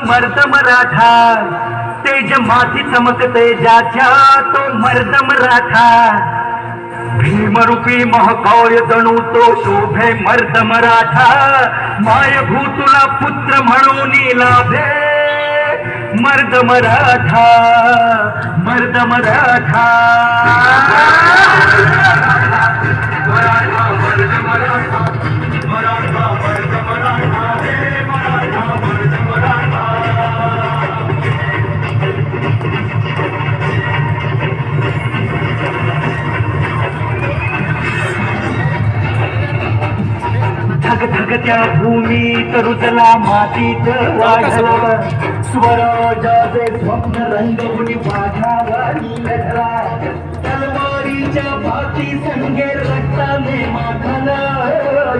मर्द मराठा, तेज माथी चमकते ज्याच्या तो मर्द मराठा, भीमरूपी महाकाय जणू तो शोभे मर्द मराठा, मायभू तुला पुत्र म्हणून लाभे मर्द मराठा, मर्द मराठा, धगधगत्या भूमीत रुजला मातीत वाढला, स्वराजाचे स्वप्न रंगवणी वाघावानी लढला, तलवारीच्या बाकी संगे रक्ताने माखला,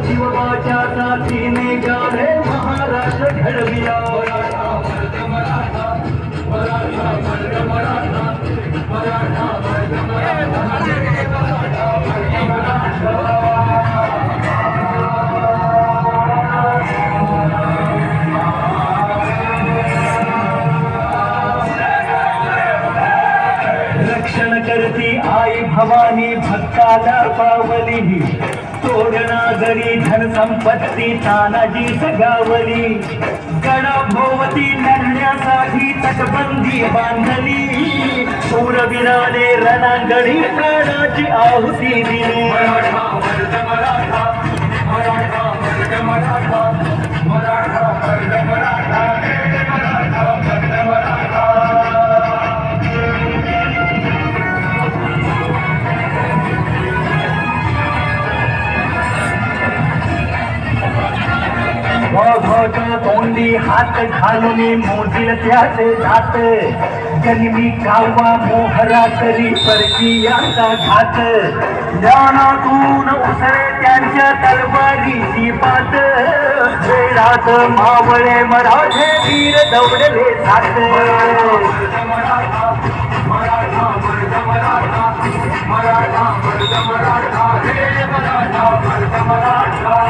शिवबाच्या साथीने गाणे महाराष्ट्र घडविला. रक्षण करती आई भवानी भक्ताला पावली, तोडणा जरी धन संपत्ती तानाजी सगावली, गणाभोवती लढण्यासाठी तटबंदी बांधली, शूरवीराने रणांगणी प्राणाची आहुती दिली. मराठा मर्द मराठा, मराठा मर्द मराठा, मराठा मर्द मराठा, मराठा मर्द मराठा. वाघाच्या तोंडी हात घालून मोजील त्याचे जात, जन्मी कावा मोहरा करी परकीयांचा घात, ज्ञानातून उसळे त्यांच्या तलवारीची पात, वेळात मावळे मराठे वीर दौडले सात. मराठा मराठा मर्द मराठा, मराठा मर्द मराठा, हे मराठा मर्द मराठा.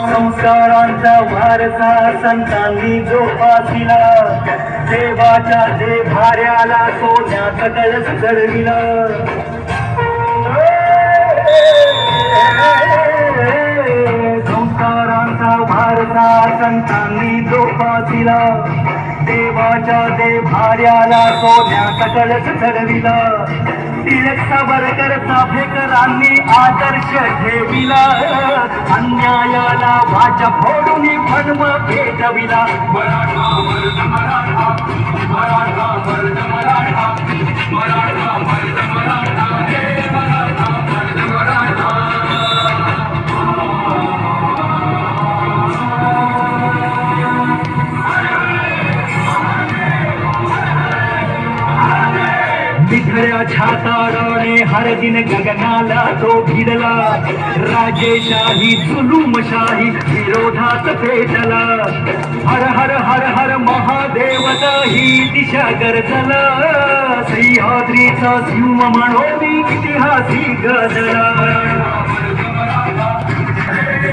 संस्कारांचा वारसा संतांनी जोपासिला, देवाच्या देभाऱ्याला सोन्याचा कळस चढविला. संस्कारांचा वारसा संतांनी जोपासिला, देवाच्या देभाऱ्याला सोन्याचा कळस चढविला. टिळक सावरकर चाफेकरांनी आदर्श ठेविला, अन्यायाला वाचा फोडून भस्म पेटविला. मराठा मर्द मराठा, मराठा मर्द मराठा, मराठा मर्द मराठा, हे मराठा मर्द मराठा. बिखऱ्या छाताडाने हर दिन गगनाला तो भिडला, राजेशाही जुलूमशाही विरोधात पेटला. हर हर हर हर महादेवत ही दिशा गरजला, सह्याद्रीचा सिंह म्हणून इतिहासी गजला.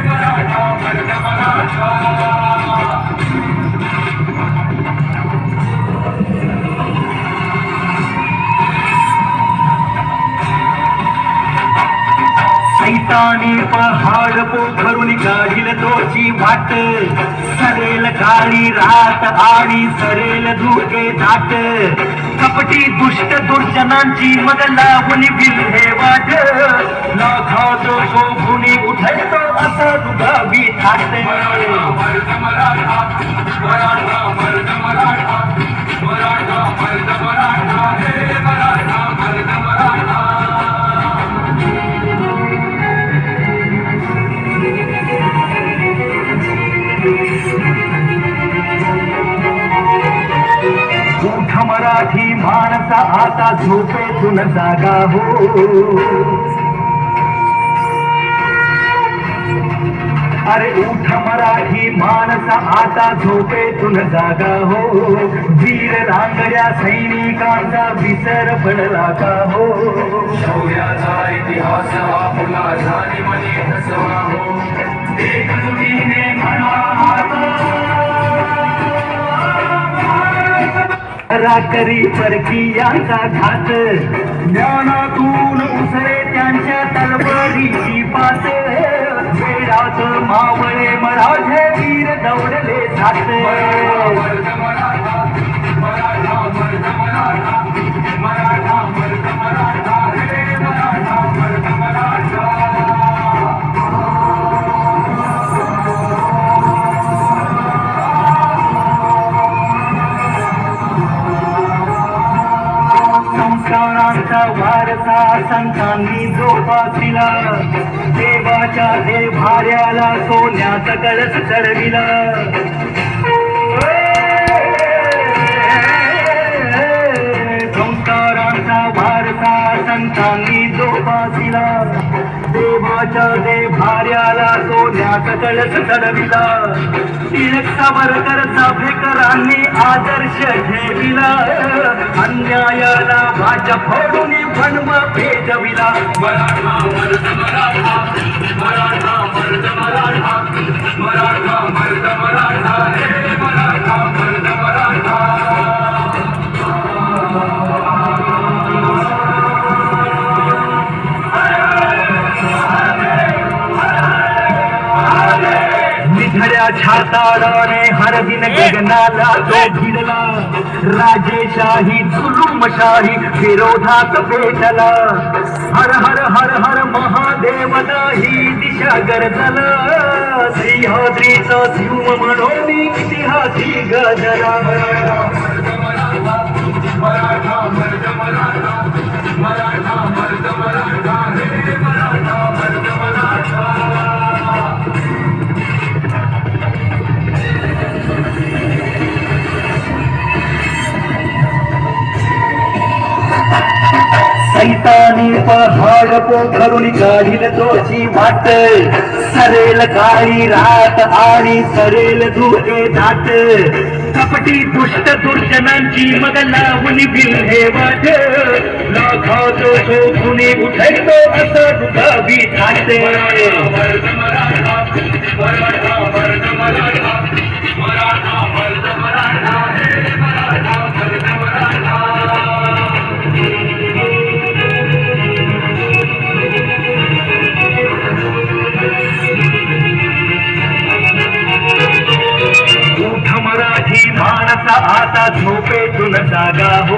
मराठा मर्द मराठा. सैतानी पहाड पोखरून काढील तोची वाट, सरेल काळी रात आणि सरेल धुके दाट, कपटी दुष्ट दुर्जनांची मग लावून विल्हेवाट, लाखात शोभुनी उठतो असा दुधावी थाट. मर्द मराठा, मराठा मर्द मराठा, मराठा मर्द मराठा, हे मराठा मर्द मराठा. मराठी माणसा आता झोपेतून जागा हो, अरे उठ मराठी माणस आता झोपेतून जागा हो, वीर रांगड्या सैनिकांचा विसर पडला का हो. शौर्याचा इतिहास हा फुला झाली मनी ठसवा हो, एकजुटीने म्हणा राकरी परकीयांचा घात, ज्ञानातून उसळे त्यांच्या तलवारीची पात, वेळात मावळे मराठे वीर दौडले जात. मर्द मराठा, मराठा मर्द मराठा, मराठा मर्द मराठा, हे मराठा मर्द मराठा. संस्कारांचा वारसा संतांनी जोपासिला, देवाच्या देभाऱ्याला सोन्याचा कळस चढविला. संस्कारांचा वारसा संतांनी जोपासिला, देवाच्या देभाऱ्याला सोन्याचा कळस चढविला. टिळक सावरकर चाफेकरांनी आदर्श ठेविला, अन्यायाला भाजप फोडून भण्व पेटविला. मराठा मर्द मराठा, मराठा मर्द मराठा, मराठा मर्द मराठा, हे मराठा मर्द मराठा. निधड्या छाताडाने हर दिन गगनाला जो भिडला, राजेशाही जुलूमशाही विरोधात पेटला. हर हर हर हर महादेवला ही दिशा गरजला, सिंहाद्रीचा सिंह म्हणून इतिहासी गजला. मराठा मर्द मराठा, मराठा मर्द मराठा, हे मराठा मर्द मराठा. सैतानी पहाड पोखरून काढील तोची वाट, सरेल काळी रात आणि सरेल धुके धाट. कपटी दुष्ट दुर्जनांची मग लावून बिल्हे वाट, लाखाचो शोधुनी उठतो असं दुखावी थाट. मर्द मराठा, मराठा मर्द मराठा, मराठा मर्द मराठा, हे मराठा मर्द मराठा. उठ मराठी माणसा आता झोपेतून जागा हो,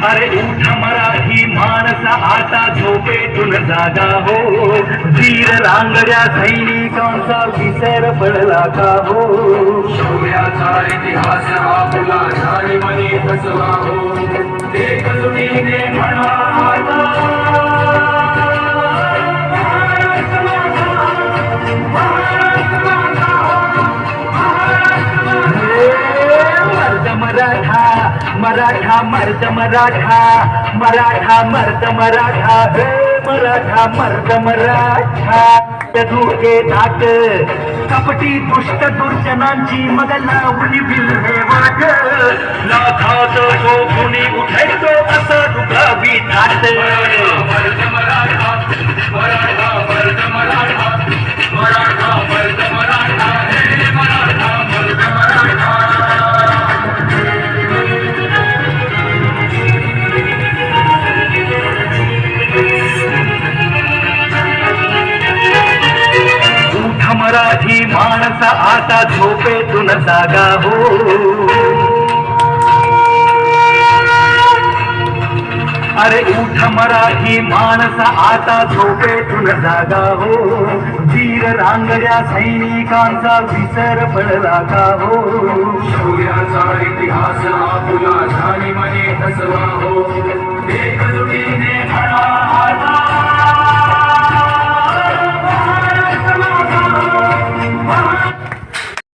अरे उठ मराठी माणसा आता झोपेतून जागा हो, वीर रांगड्या सैनिकांचा विसर पडला का हो. शौर्याचा इतिहास हा फुला झाली मनी ठसवा हो, एकजुटीने म्हणा मराठा मर्द मराठा, मराठा मर्द मराठा, हे मराठा मर्द मराठा. धुके धाट, कपटी दुष्ट दुर्जनांची मग लावली बिल्हे वाट, लाखात शोधून उठतो असं दुखावी थाट. मर्द मराठा, मराठा मर्द मराठा, मराठा मर्द मराठा, हे मराठा मर्द मराठा. मराठी माणसा आता झोपेतून जागा हो, अरे उठ मराठी माणसा आता झोपेतून जागा हो, वीर रांगड्या सैनिकांचा विसर पडला का हो. शौर्याचा इतिहास हा फुला झाली मनी ठसवा